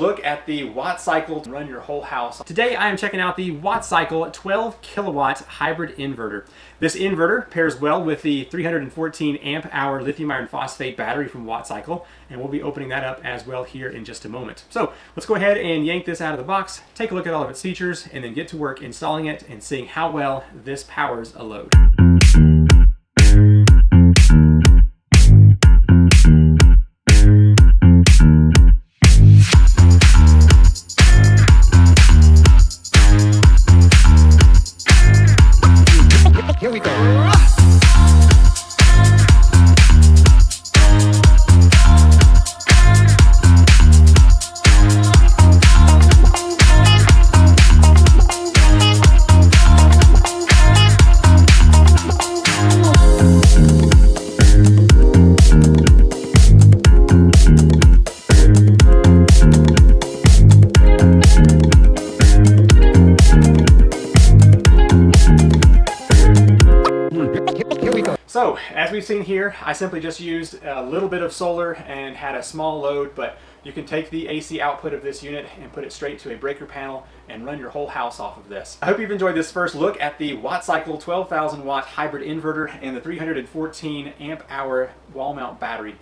Look at the WattCycle to run your whole house. Today I am checking out the WattCycle 12 kilowatt hybrid inverter. This inverter pairs well with the 314 amp hour lithium iron phosphate battery from WattCycle, and we'll be opening that up as well here in just a moment. So let's go ahead and yank this out of the box, take a look at all of its features, and then get to work installing it and seeing how well this powers a load. Here we go. So, as we've seen here, I simply just used a little bit of solar and had a small load, but you can take the AC output of this unit and put it straight to a breaker panel and run your whole house off of this. I hope you've enjoyed this first look at the WattCycle 12,000 watt hybrid inverter and the 314 amp hour wall mount battery.